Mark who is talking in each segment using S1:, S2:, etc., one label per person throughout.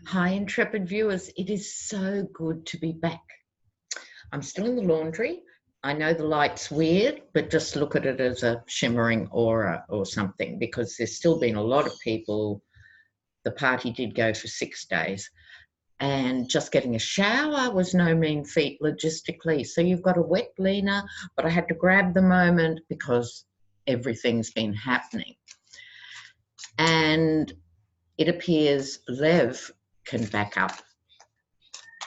S1: Hi, intrepid viewers. It is so good to be back. I'm still in the laundry. I know the light's weird, but just look at it as a shimmering aura or something, because there's still been a lot of people. The party did go for 6 days, and just getting a shower was no mean feat logistically. So you've got a wet leaner, but I had to grab the moment because everything's been happening. And it appears Lev can back up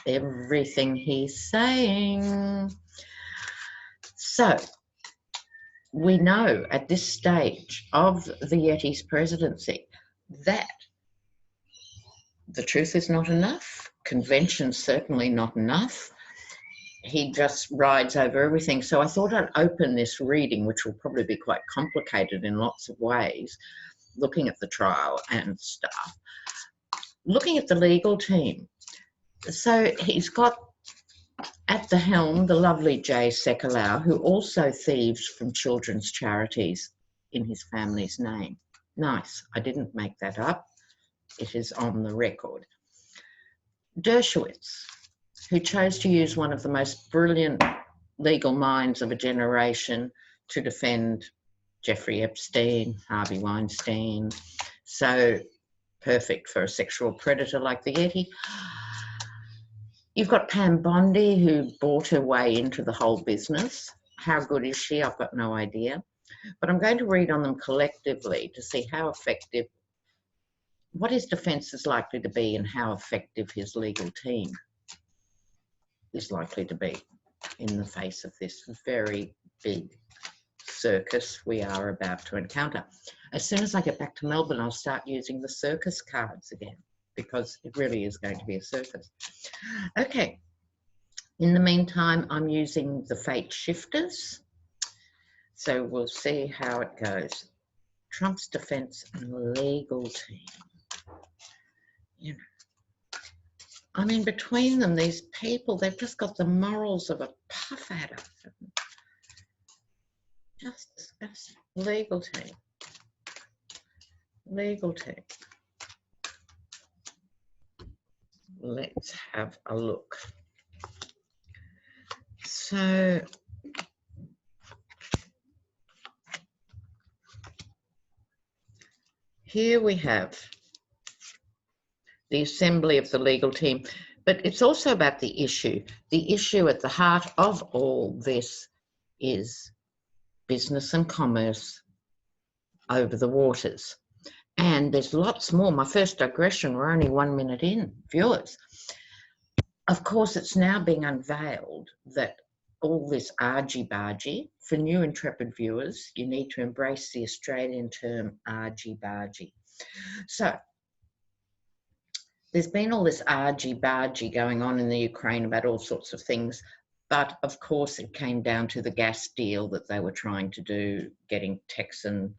S1: everything he's saying. So we know at this stage of the Yeti's presidency that the truth is not enough, convention's certainly not enough. He just rides over everything. So I thought I'd open this reading, which will probably be quite complicated in lots of ways, looking at the trial and stuff, looking at the legal team. So he's got at the helm the lovely Jay Sekulow, who also thieves from children's charities in his family's name. Nice. I didn't make that up. It is on the record. Dershowitz, who chose to use one of the most brilliant legal minds of a generation to defend Jeffrey Epstein, Harvey Weinstein, so perfect for a sexual predator like the Yeti. You've got Pam Bondi, who bought her way into the whole business. How good is she? I've got no idea. But I'm going to read on them collectively to see how effective, what his defence is likely to be and how effective his legal team is likely to be in the face of this very big circus we are about to encounter. As soon as I get back to Melbourne, I'll start using the circus cards again, because it really is going to be a circus. Okay. In the meantime, I'm using the fate shifters. So we'll see how it goes. Trump's defense and legal team. You know, I mean, between them, these people, they've just got the morals of a puff adder. Just disgusting. Legal team. Legal team. Let's have a look. So here we have the assembly of the legal team, but it's also about the issue. The issue at the heart of all this is business and commerce over the waters. And there's lots more. My first digression, we're only 1 minute in, viewers. Of course, it's now being unveiled that all this argy-bargy, for new intrepid viewers, you need to embrace the Australian term argy-bargy. So there's been all this argy-bargy going on in the Ukraine about all sorts of things, but of course it came down to the gas deal that they were trying to do, getting Texan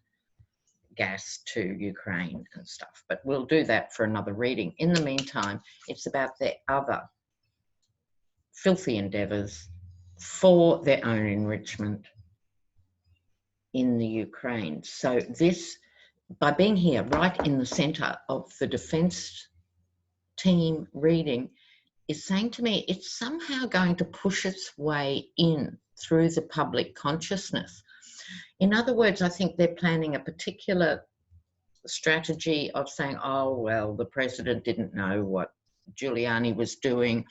S1: gas to Ukraine and stuff. But we'll do that for another reading. In the meantime, it's about their other filthy endeavours for their own enrichment in the Ukraine. So this, by being here right in the centre of the defence team reading, is saying to me it's somehow going to push its way in through the public consciousness. In other words, I think they're planning a particular strategy of saying, oh, well, the president didn't know what Giuliani was doing,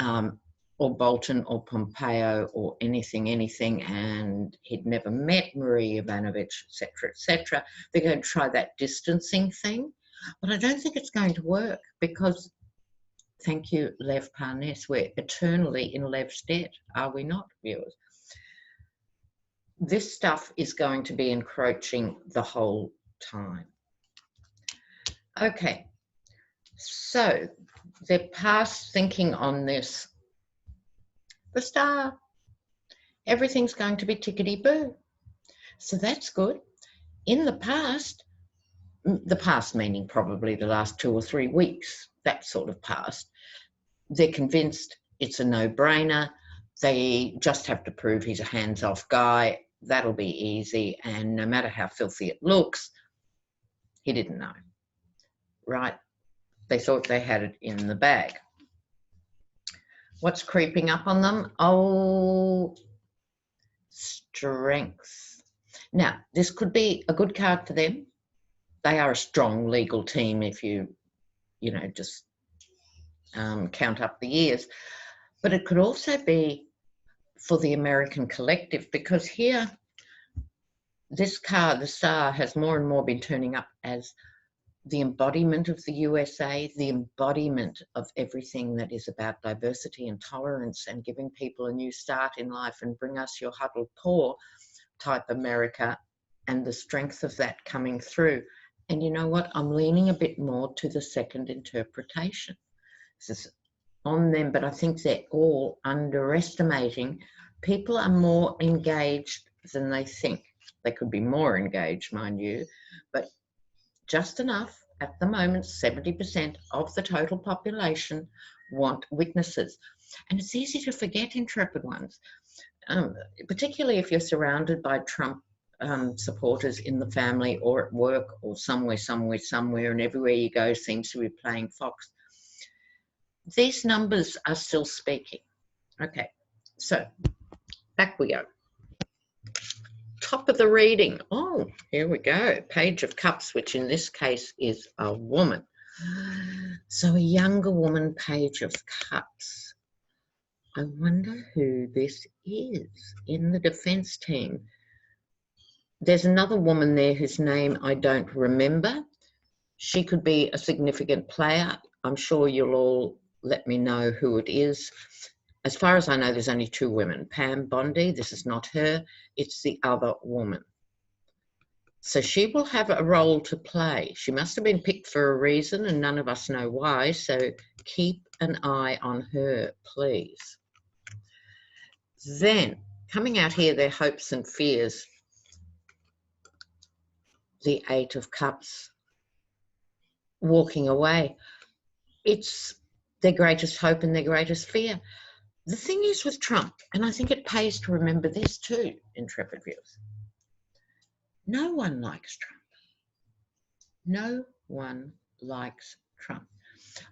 S1: or Bolton or Pompeo or anything, and he'd never met Marie Yovanovitch, etc., etc. They're going to try that distancing thing. But I don't think it's going to work because, thank you, Lev Parnas, we're eternally in Lev's debt, are we not, viewers? This stuff is going to be encroaching the whole time. Okay, so they're past thinking on this. The Star, everything's going to be tickety-boo. So that's good. In the past meaning probably the last 2 or 3 weeks, that sort of past, they're convinced it's a no-brainer. They just have to prove he's a hands-off guy. That'll be easy. And no matter how filthy it looks, he didn't know, right? They thought they had it in the bag. What's creeping up on them? Oh, strength. Now, this could be a good card for them. They are a strong legal team if you just count up the years. But it could also be for the American collective, because here, this card, the Star, has more and more been turning up as the embodiment of the USA, the embodiment of everything that is about diversity and tolerance and giving people a new start in life and bring us your huddled poor type America, and the strength of that coming through. And you know what? I'm leaning a bit more to the second interpretation. This is on them, but I think they're all underestimating. People are more engaged than they think. They could be more engaged, mind you, but just enough. At the moment, 70% of the total population want witnesses. And it's easy to forget, intrepid ones, particularly if you're surrounded by Trump supporters in the family or at work or somewhere, and everywhere you go seems to be playing Fox. These numbers are still speaking. Okay, so back we go. Top of the reading. Oh, here we go. Page of Cups, which in this case is a woman. So a younger woman, Page of Cups. I wonder who this is in the defense team. There's another woman there whose name I don't remember. She could be a significant player. I'm sure you'll all let me know who it is. As far as I know, there's only two women. Pam Bondi, this is not her, it's the other woman. So she will have a role to play. She must have been picked for a reason and none of us know why, so keep an eye on her, please. Then, coming out here, their hopes and fears. The Eight of Cups, walking away. It's their greatest hope and their greatest fear. The thing is with Trump, and I think it pays to remember this too, intrepid viewers, no one likes Trump. No one likes Trump.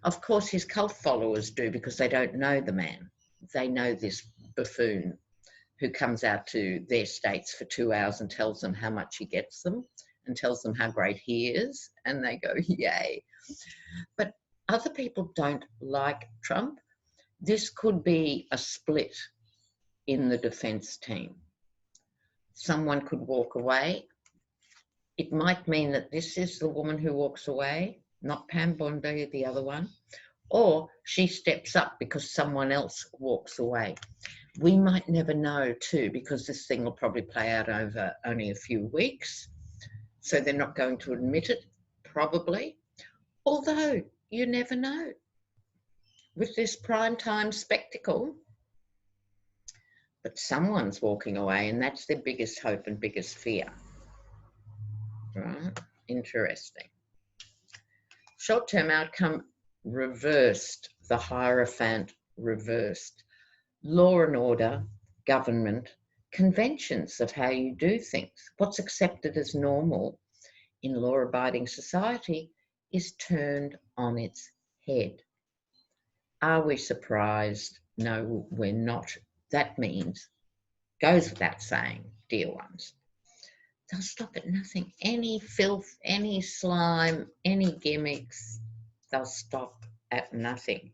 S1: Of course, his cult followers do, because they don't know the man. They know this buffoon who comes out to their states for 2 hours and tells them how much he gets them and tells them how great he is, and they go, yay. But other people don't like Trump. This could be a split in the defense team. Someone could walk away. It might mean that this is the woman who walks away, not Pam Bondi, the other one, or she steps up because someone else walks away. We might never know too, because this thing will probably play out over only a few weeks. So they're not going to admit it, probably. Although you never know. With this primetime spectacle, but someone's walking away, and that's their biggest hope and biggest fear. Right? Interesting. Short-term outcome reversed, the Hierophant reversed. Law and order, government, conventions of how you do things. What's accepted as normal in law-abiding society is turned on its head. Are we surprised? No, we're not. That means, goes without saying, dear ones, they'll stop at nothing. Any filth, any slime, any gimmicks, they'll stop at nothing.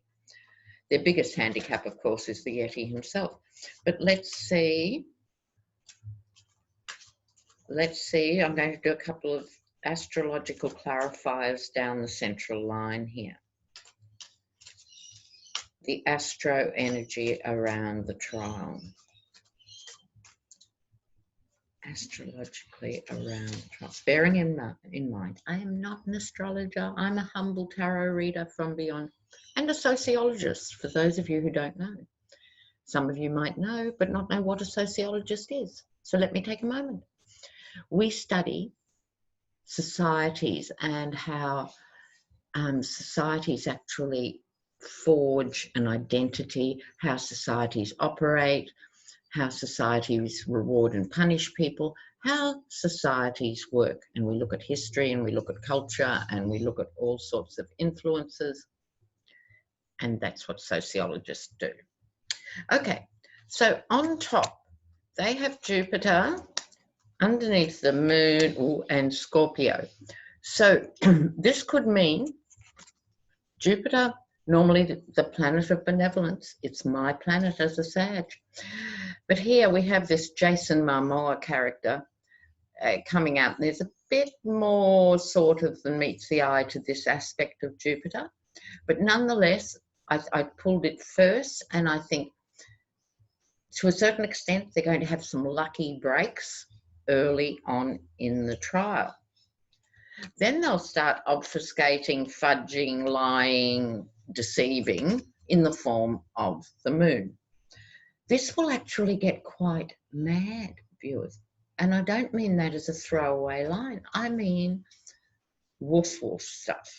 S1: Their biggest handicap, of course, is the Yeti himself. But let's see. I'm going to do a couple of astrological clarifiers down the central line here. The astro energy around the trial. Astrologically around trial. Bearing in mind, I am not an astrologer. I'm a humble tarot reader from beyond, and a sociologist, for those of you who don't know. Some of you might know, but not know what a sociologist is. So let me take a moment. We study societies and how societies actually forge an identity, how societies operate, how societies reward and punish people, how societies work. And we look at history and we look at culture and we look at all sorts of influences. And that's what sociologists do. Okay, so on top, they have Jupiter, underneath the Moon, and Scorpio. So this could mean Jupiter, normally the planet of benevolence. It's my planet as a Sag. But here we have this Jason Momoa character coming out. There's a bit more sort of than meets the eye to this aspect of Jupiter. But nonetheless, I pulled it first, and I think to a certain extent, they're going to have some lucky breaks early on in the trial. Then they'll start obfuscating, fudging, lying, deceiving in the form of the Moon. This will actually get quite mad, viewers. And I don't mean that as a throwaway line. I mean woof woof stuff.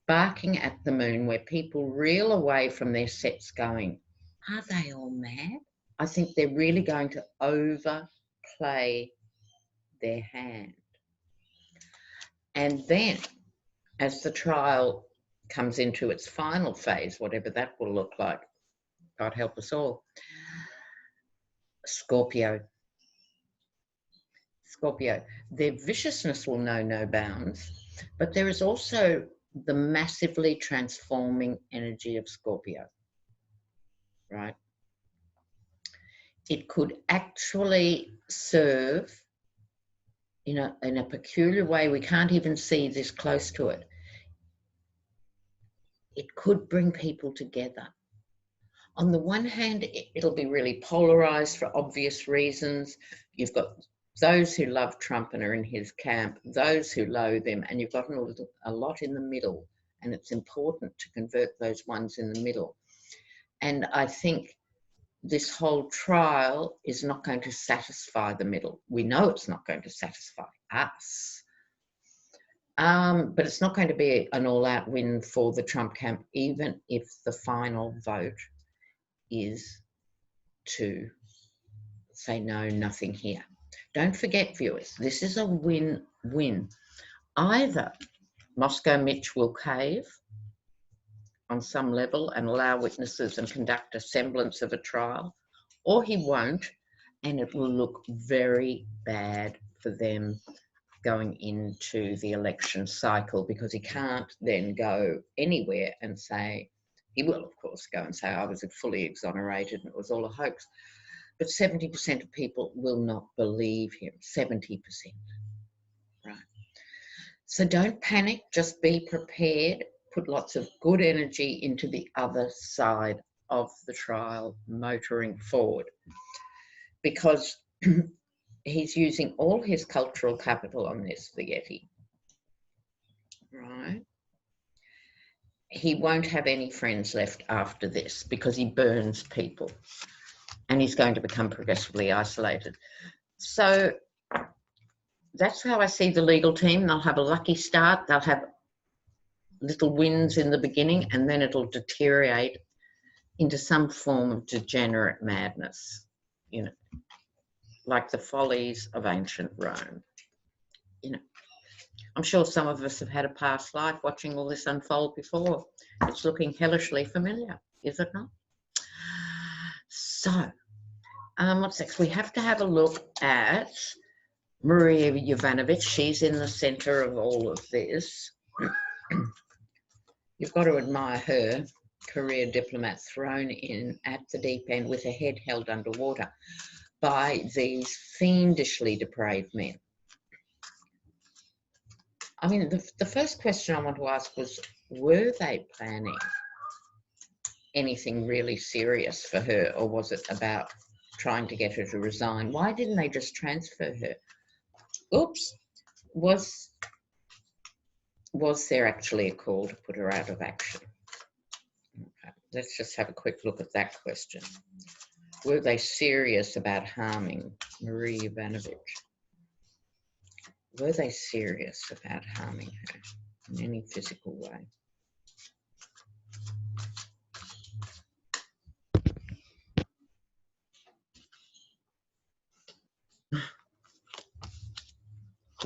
S1: Barking at the Moon, where people reel away from their sets going, are they all mad? I think they're really going to overplay their hand. And then, as the trial comes into its final phase, whatever that will look like, God help us all, Scorpio, their viciousness will know no bounds, but there is also the massively transforming energy of Scorpio, right? It could actually serve in a peculiar way. We can't even see this close to it. It could bring people together. On the one hand, it'll be really polarized for obvious reasons. You've got those who love Trump and are in his camp, those who loathe him, and you've got a lot in the middle. And it's important to convert those ones in the middle. And I think this whole trial is not going to satisfy the middle. We know it's not going to satisfy us. But it's not going to be an all-out win for the Trump camp, even if the final vote is to say no, nothing here. Don't forget, viewers, this is a win-win. Either Moscow Mitch will cave on some level and allow witnesses and conduct a semblance of a trial, or he won't, and it will look very bad for them going into the election cycle, because he can't then go anywhere and say, he will of course go and say, I was fully exonerated and it was all a hoax. But 70% of people will not believe him, 70%, right? So don't panic, just be prepared, put lots of good energy into the other side of the trial, motoring forward, because he's using all his cultural capital on this, the Yeti, right? He won't have any friends left after this because he burns people, and he's going to become progressively isolated. So that's how I see the legal team. They'll have a lucky start. They'll have little wins in the beginning, and then it'll deteriorate into some form of degenerate madness, you know, like the follies of ancient Rome. You know, I'm sure some of us have had a past life watching all this unfold before. It's looking hellishly familiar, is it not? So, what's next? We have to have a look at Maria Yovanovitch. She's in the centre of all of this. You've got to admire her, career diplomat thrown in at the deep end with her head held underwater by these fiendishly depraved men. I mean, the first question I want to ask was, were they planning anything really serious for her, or was it about trying to get her to resign? Why didn't they just transfer her? Oops. Was there actually a call to put her out of action? Okay. Let's just have a quick look at that question. Were they serious about harming Maria Yovanovitch? Were they serious about harming her in any physical way?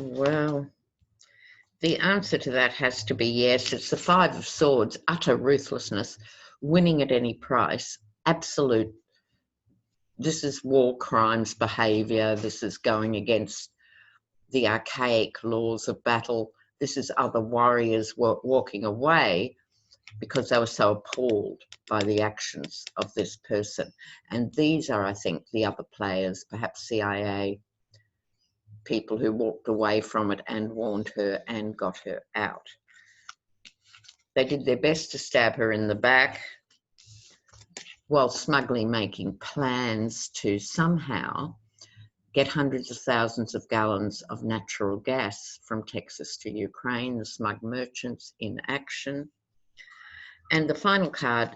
S1: Well, the answer to that has to be yes. It's the Five of Swords, utter ruthlessness, winning at any price, absolute. This is war crimes behaviour. This is going against the archaic laws of battle. This is other warriors walking away because they were so appalled by the actions of this person. And these are, I think, the other players, perhaps CIA, people who walked away from it and warned her and got her out. They did their best to stab her in the back while smugly making plans to somehow get hundreds of thousands of gallons of natural gas from Texas to Ukraine, the smug merchants in action. And the final card,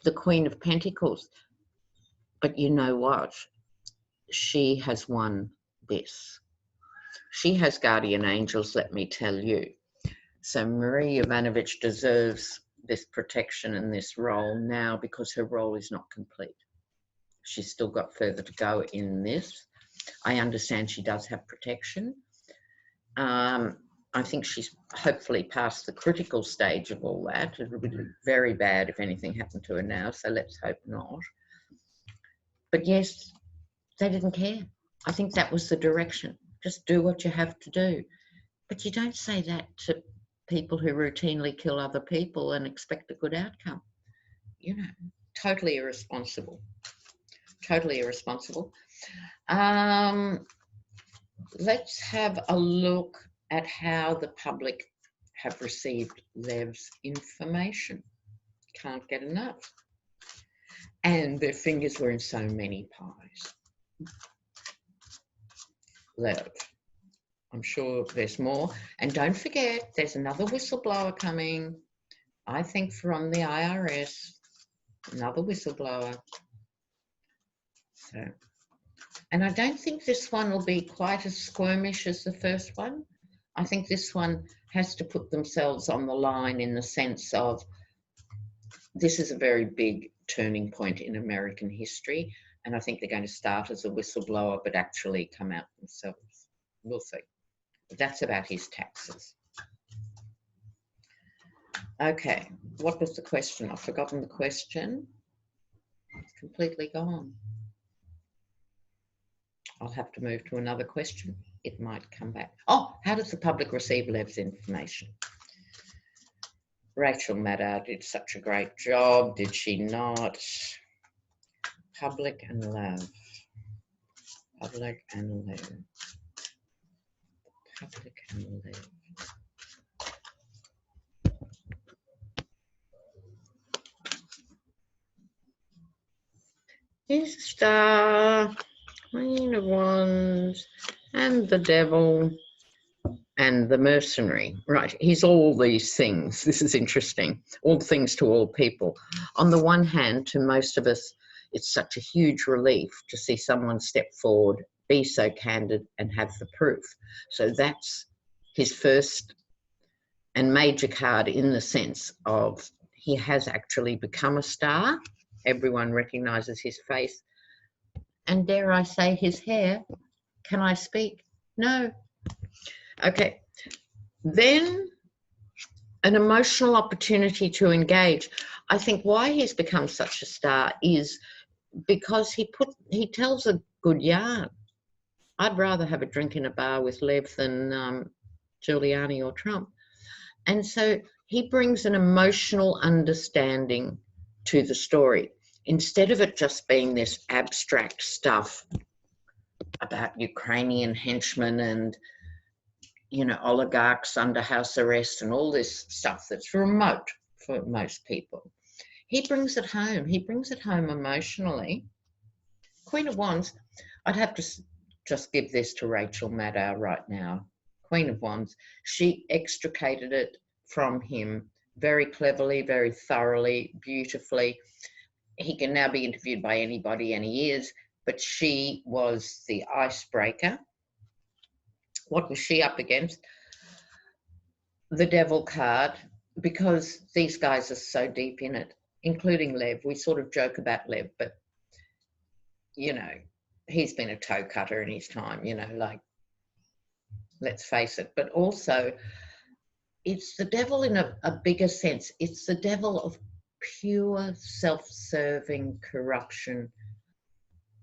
S1: the Queen of Pentacles. But you know what? She has won this. She has guardian angels, let me tell you. So Marie Yovanovitch deserves this protection and this role now because her role is not complete. She's still got further to go in this. I understand she does have protection. I think she's hopefully past the critical stage of all that. It would be very bad if anything happened to her now, so let's hope not. But yes, they didn't care. I think that was the direction. Just do what you have to do. But you don't say that to people who routinely kill other people and expect a good outcome. You know, totally irresponsible. Totally irresponsible. Let's have a look at how the public have received Lev's information. Can't get enough. And their fingers were in so many pies. Lev. I'm sure there's more. And don't forget, there's another whistleblower coming, I think from the IRS, another whistleblower. So, and I don't think this one will be quite as squirmish as the first one. I think this one has to put themselves on the line in the sense of this is a very big turning point in American history. And I think they're going to start as a whistleblower, but actually come out themselves. We'll see. That's about his taxes. Okay, what was the question? I've forgotten the question. It's completely gone. I'll have to move to another question. It might come back. Oh, how does the public receive Lev's information? Rachel Maddow did such a great job, did she not? Public and Lev. Public and Lev. Public and Lev. Here's the Star, Queen of Wands, and the Devil, and the Mercenary. Right, he's all these things. This is interesting. All things to all people. On the one hand, to most of us, it's such a huge relief to see someone step forward, be so candid, and have the proof. So that's his first and major card in the sense of he has actually become a star. Everyone recognises his face. And dare I say his hair? Can I speak? No. Okay. Then an emotional opportunity to engage. I think why he's become such a star is because he tells a good yarn. I'd rather have a drink in a bar with Lev than Giuliani or Trump. And so he brings an emotional understanding to the story. Instead of it just being this abstract stuff about Ukrainian henchmen and, you know, oligarchs under house arrest and all this stuff that's remote for most people. He brings it home. He brings it home emotionally. Queen of Wands, I'd have to just give this to Rachel Maddow right now. Queen of Wands, she extricated it from him very cleverly, very thoroughly, beautifully. He can now be interviewed by anybody, and he is, but she was the icebreaker. What was she up against? The Devil card, because these guys are so deep in it, including Lev. We sort of joke about Lev, but, you know, he's been a toe cutter in his time, you know, like let's face it. But also, it's the devil in a bigger sense. It's the devil of pure self-serving corruption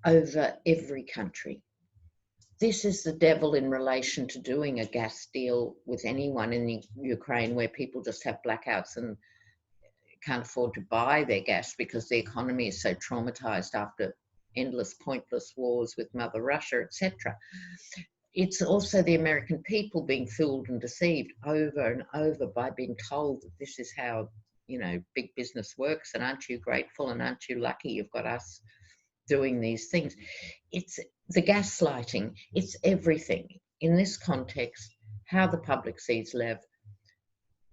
S1: over every country. This is the devil in relation to doing a gas deal with anyone in the Ukraine, where people just have blackouts and can't afford to buy their gas because the economy is so traumatized after endless pointless wars with Mother Russia, etc. It's also the American people being fooled and deceived over and over by being told that this is how, you know, big business works, and aren't you grateful and aren't you lucky you've got us doing these things. It's the gaslighting, it's everything. In this context, how the public sees Lev,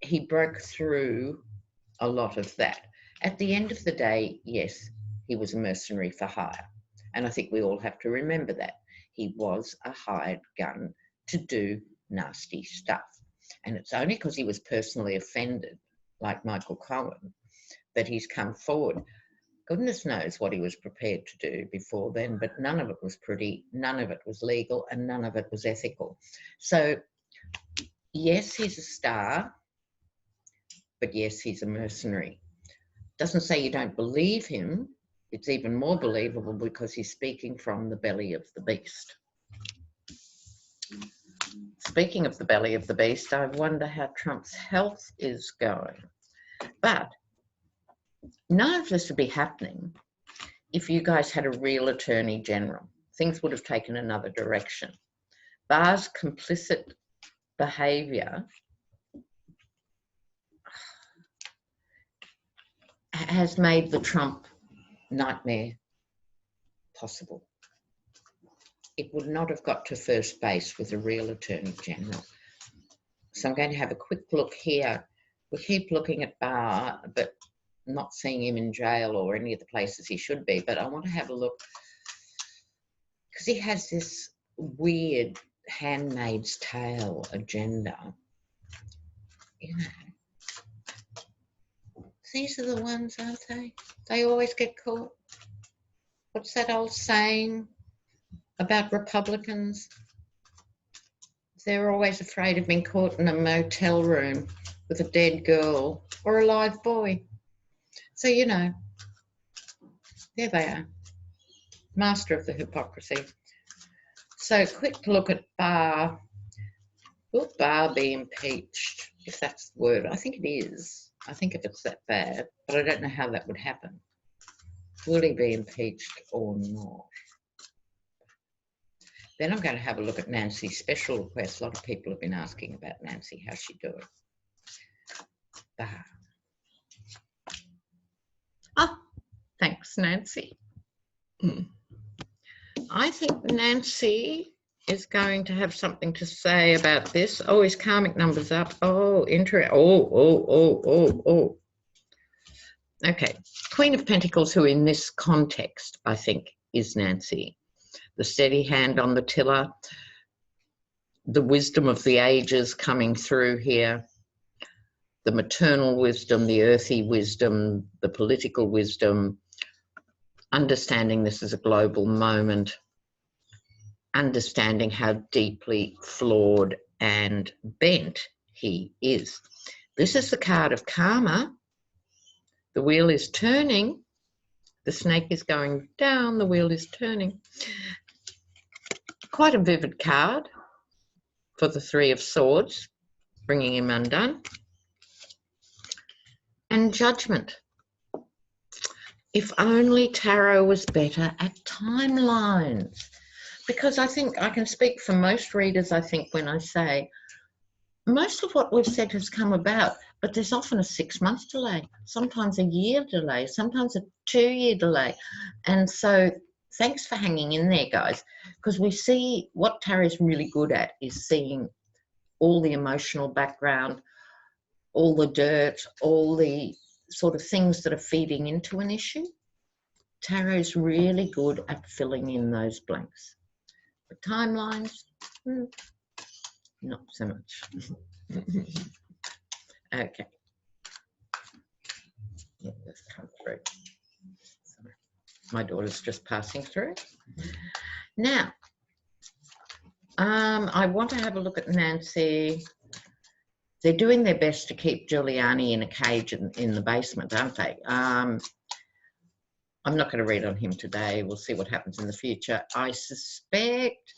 S1: he broke through a lot of that. At the end of the day, yes, he was a mercenary for hire. And I think we all have to remember that. He was a hired gun to do nasty stuff. And it's only because he was personally offended, like Michael Cohen, that he's come forward. Goodness knows what he was prepared to do before then, but none of it was pretty, none of it was legal, and none of it was ethical. So, yes, he's a star, but yes, he's a mercenary. Doesn't say you don't believe him. It's even more believable because he's speaking from the belly of the beast. Speaking of the belly of the beast, I wonder how Trump's health is going. But none of this would be happening if you guys had a real attorney general. Things would have taken another direction. Barr's complicit behaviour has made the Trump nightmare possible. It would not have got to first base with a real attorney general. So I'm going to have a quick look here. We keep looking at Barr, but not seeing him in jail or any of the places he should be. But I want to have a look because he has this weird Handmaid's Tale agenda. You know, these are the ones, aren't they? They always get caught. What's that old saying about Republicans? They're always afraid of being caught in a motel room with a dead girl or a live boy. So, you know, there they are. Master of the hypocrisy. So, quick look at Barr. Will Barr be impeached, if that's the word? I think it is. I think if it's that bad, but I don't know how that would happen. Will he be impeached or not? Then I'm going to have a look at Nancy's special request. A lot of people have been asking about Nancy. How's she doing? Barr. Oh, thanks, Nancy. I think Nancy is going to have something to say about this. Oh, his karmic number's up. Oh, interesting. Oh. Okay. Queen of Pentacles, who in this context, I think, is Nancy. The steady hand on the tiller, the wisdom of the ages coming through here, the maternal wisdom, the earthy wisdom, the political wisdom, understanding this is a global moment, understanding how deeply flawed and bent he is. This is the card of karma. The wheel is turning. The snake is going down. The wheel is turning. Quite a vivid card for the Three of Swords, bringing him undone. And Judgment. If only tarot was better at timelines. Because I think I can speak for most readers, I think, when I say most of what we've said has come about, but there's often a 6-month delay, sometimes a year delay, sometimes a 2-year delay. And so thanks for hanging in there, guys, because we see what tarot is really good at is seeing all the emotional background, all the dirt, all the sort of things that are feeding into an issue. Tarot is really good at filling in those blanks. The timelines, not so much. Okay. Let this come through. Sorry. My daughter's just passing through. Now, I want to have a look at Nancy. They're doing their best to keep Giuliani in a cage in the basement, aren't they? I'm not going to read on him today. We'll see what happens in the future. I suspect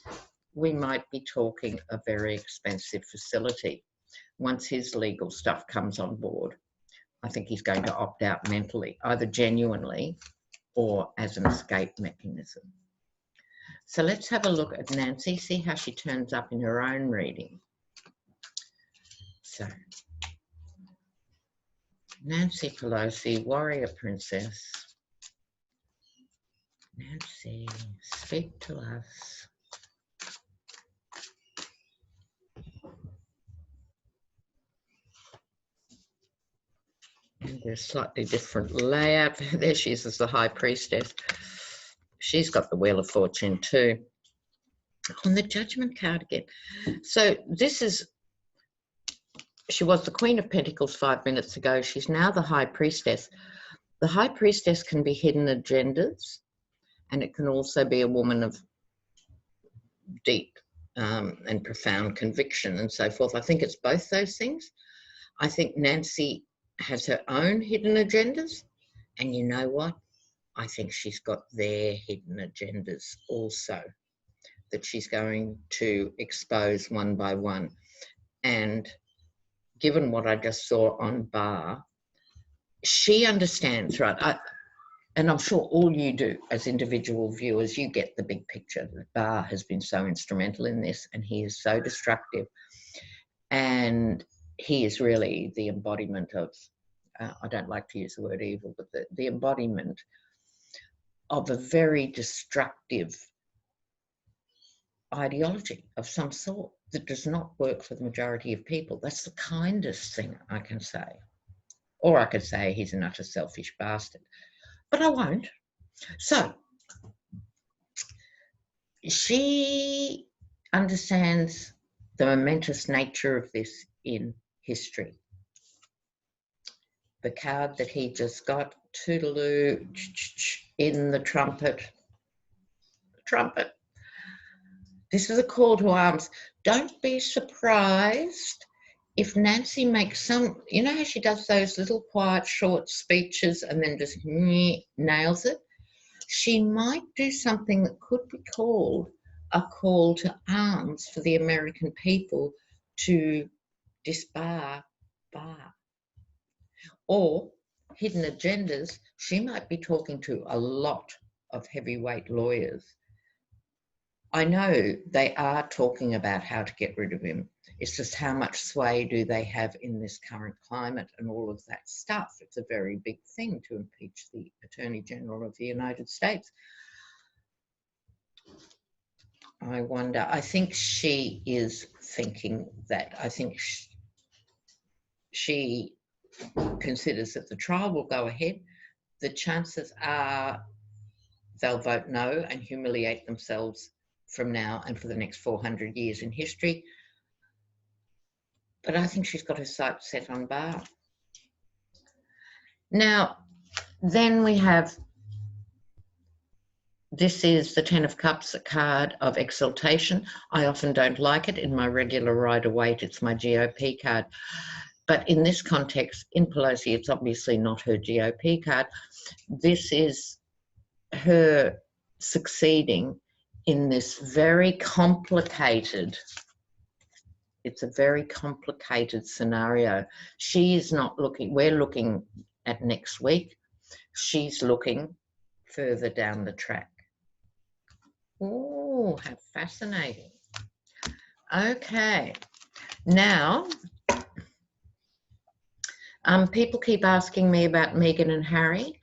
S1: we might be talking a very expensive facility. Once his legal stuff comes on board, I think he's going to opt out mentally, either genuinely or as an escape mechanism. So let's have a look at Nancy, see how she turns up in her own reading. So, Nancy Pelosi, warrior princess. Nancy, speak to us. And there's slightly different layout. There she is as the high priestess. She's got the Wheel of Fortune too. On the Judgment card again. So this is, she was the Queen of Pentacles 5 minutes ago. She's now the High Priestess. The High Priestess can be hidden agendas, and it can also be a woman of deep and profound conviction and so forth. I think it's both those things. I think Nancy has her own hidden agendas, and you know what? I think she's got their hidden agendas also that she's going to expose one by one. And given what I just saw on Barr, she understands, right? And I'm sure all you do as individual viewers, you get the big picture. Barr has been so instrumental in this, and he is so destructive. And he is really the embodiment of, I don't like to use the word evil, but the embodiment of a very destructive ideology of some sort that does not work for the majority of people. That's the kindest thing I can say. Or I could say he's an utter selfish bastard, but I won't. So she understands the momentous nature of this in history. The card that he just got, toodaloo, in the trumpet. Trumpet. This is a call to arms. Don't be surprised if Nancy makes some, you know how she does those little quiet short speeches and then just nails it? She might do something that could be called a call to arms for the American people to disbar Barr. Or hidden agendas, she might be talking to a lot of heavyweight lawyers. I know they are talking about how to get rid of him. It's just how much sway do they have in this current climate and all of that stuff. It's a very big thing to impeach the Attorney General of the United States. I wonder, I think she is thinking that. I think she considers that the trial will go ahead. The chances are they'll vote no and humiliate themselves from now and for the next 400 years in history. But I think she's got her sights set on Barr. Now, then we have, this is the 10 of Cups, a card of exaltation. I often don't like it. In my regular Rider-Waite, it's my GOP card. But in this context, in Pelosi, it's obviously not her GOP card. This is her succeeding in this very complicated, it's a very complicated scenario. She is not looking, we're looking at next week. She's looking further down the track. Oh, how fascinating. Okay, now, people keep asking me about Meghan and Harry.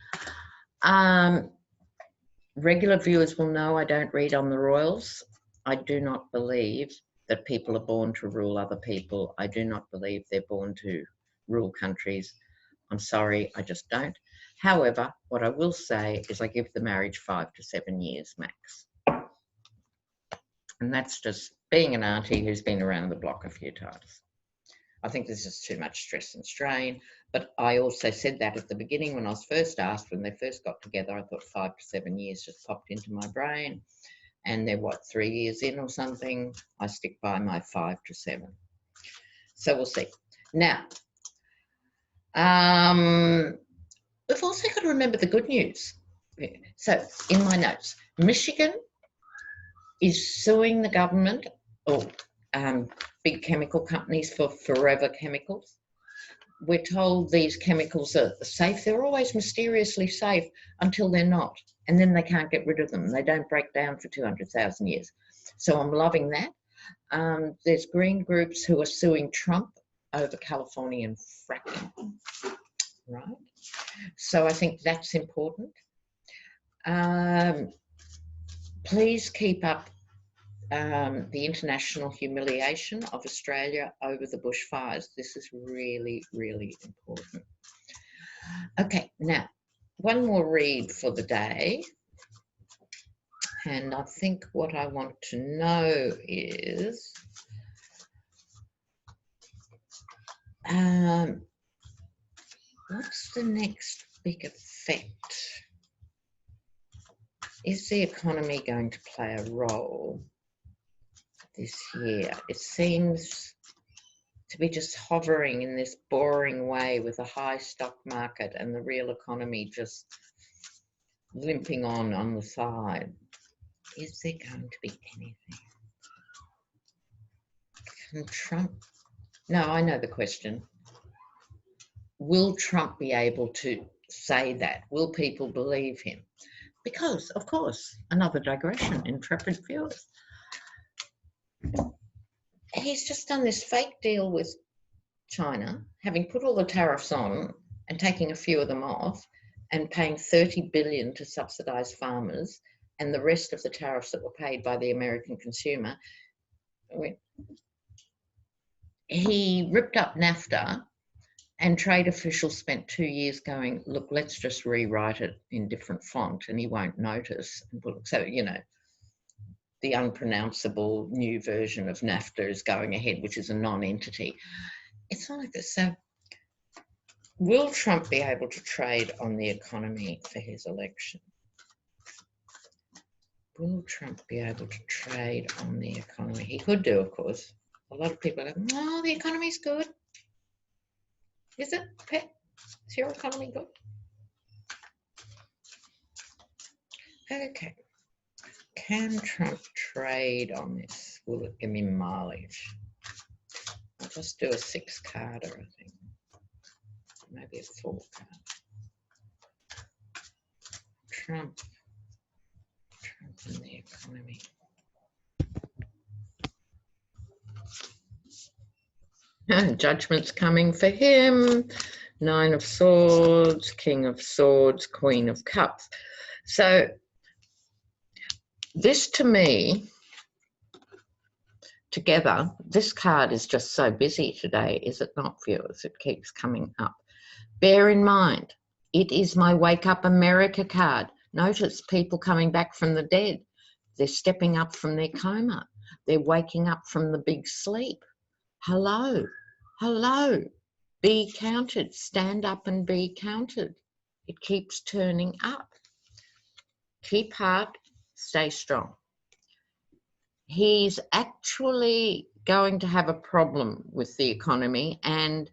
S1: Regular viewers will know I don't read on the royals. I do not believe that people are born to rule other people. I do not believe they're born to rule countries. I'm sorry, I just don't. However, what I will say is I give the marriage 5 to 7 years max. And that's just being an auntie who's been around the block a few times. I think there's just too much stress and strain. But I also said that at the beginning when I was first asked, when they first got together, I thought 5 to 7 years just popped into my brain. and they're what, 3 years in or something. I stick by my 5 to 7. So we'll see. Now, we've also got to remember the good news. So in my notes, Michigan is suing the government or big chemical companies for forever chemicals. We're told these chemicals are safe. They're always mysteriously safe until they're not. And then they can't get rid of them. They don't break down for 200,000 years. So I'm loving that. There's green groups who are suing Trump over Californian fracking, right? So I think that's important. Please keep up the international humiliation of Australia over the bushfires. This is really, really important. Okay, now, one more read for the day. And I think what I want to know is, what's the next big effect? Is the economy going to play a role this year? It seems to be just hovering in this boring way with a high stock market and the real economy just limping on the side. Is there going to be anything? Can Trump? No, I know the question. Will Trump be able to say that? Will people believe him? Because, of course, another digression, intrepid viewers. He's just done this fake deal with China, having put all the tariffs on and taking a few of them off and paying $30 billion to subsidize farmers, and the rest of the tariffs that were paid by the American consumer. He ripped up NAFTA, and trade officials spent 2 years going, look, let's just rewrite it in different font and he won't notice. So, you know, the unpronounceable new version of NAFTA is going ahead, which is a non-entity. It's not like this. So will Trump be able to trade on the economy for his election? Will Trump be able to trade on the economy? He could do, of course. A lot of people are like, oh, the economy's good. Is it, Pet? Is your economy good? Okay. Can Trump trade on this? Will it give me mileage? I'll just do a 6-carder, I think. Maybe a 4-card. Trump and the economy. Judgment's coming for him. 9 of Swords, King of Swords, Queen of Cups. So this, to me, together, this card is just so busy today, is it not, viewers? It keeps coming up. Bear in mind, it is my Wake Up America card. Notice people coming back from the dead. They're stepping up from their coma. They're waking up from the big sleep. Hello, hello. Be counted. Stand up and be counted. It keeps turning up. Keep heart, stay strong. He's actually going to have a problem with the economy, and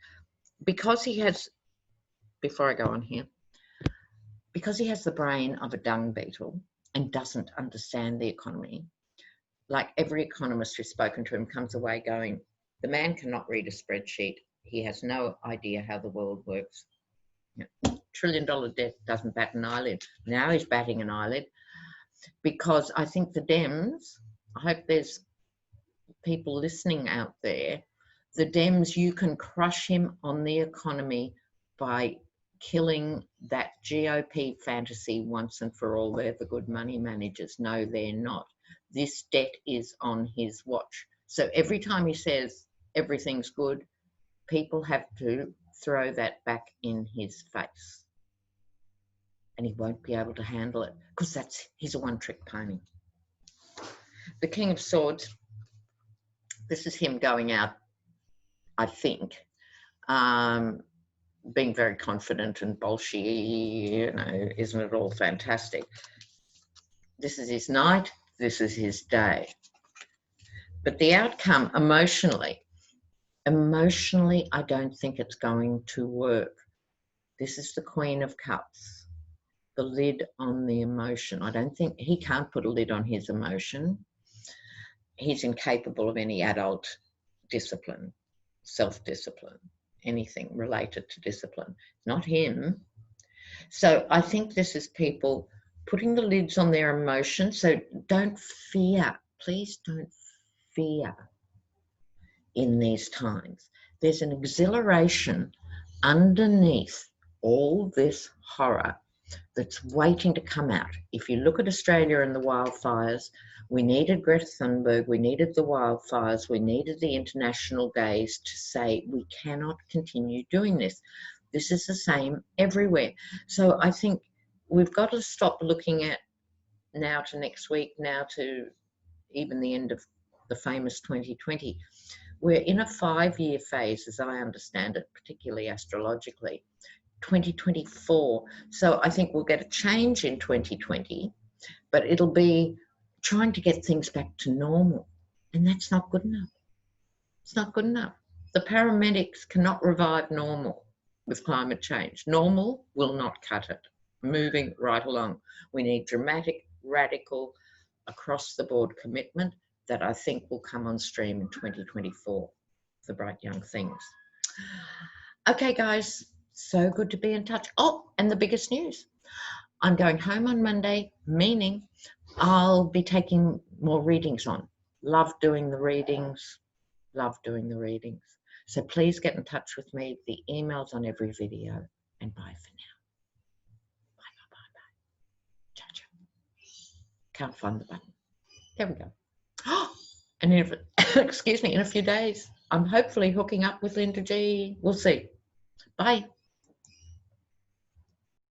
S1: because he has, before I go on here, because he has the brain of a dung beetle and doesn't understand the economy, like every economist who's spoken to him comes away going, the man cannot read a spreadsheet. He has no idea how the world works. $1 trillion debt doesn't bat an eyelid. Now he's batting an eyelid because I think the Dems, I hope there's people listening out there, the Dems, you can crush him on the economy by killing that GOP fantasy once and for all. They're the good money managers. No, they're not. This debt is on his watch. So every time he says everything's good, people have to throw that back in his face. And he won't be able to handle it because he's a one-trick pony. The King of Swords, this is him going out, I think, being very confident and bolshy, you know, isn't it all fantastic? This is his knight. this is his day. But the outcome emotionally, I don't think it's going to work. This is the Queen of Cups, the lid on the emotion. I don't think he can't put a lid on his emotion. He's incapable of any adult discipline, self-discipline, anything related to discipline. Not him. So I think this is people putting the lids on their emotions. So don't fear. Please don't fear in these times. There's an exhilaration underneath all this horror that's waiting to come out. If you look at Australia and the wildfires, we needed Greta Thunberg, we needed the wildfires, we needed the international gaze to say we cannot continue doing this. This is the same everywhere. So I think we've got to stop looking at now to next week, now to even the end of the famous 2020. We're in a 5-year phase, as I understand it, particularly astrologically. 2024. So I think we'll get a change in 2020, but it'll be trying to get things back to normal. And that's not good enough. It's not good enough. The paramedics cannot revive normal with climate change. Normal will not cut it. Moving right along. We need dramatic, radical, across the board commitment that I think will come on stream in 2024 for Bright Young Things. Okay, guys. So good to be in touch. Oh, and the biggest news. I'm going home on Monday, meaning I'll be taking more readings on. Love doing the readings. Love doing the readings. So please get in touch with me. The email's on every video. And bye for now. Bye, bye, bye, bye. Ciao, ciao. Can't find the button. There we go. Oh, and excuse me, in a few days, I'm hopefully hooking up with Linda G. We'll see. Bye.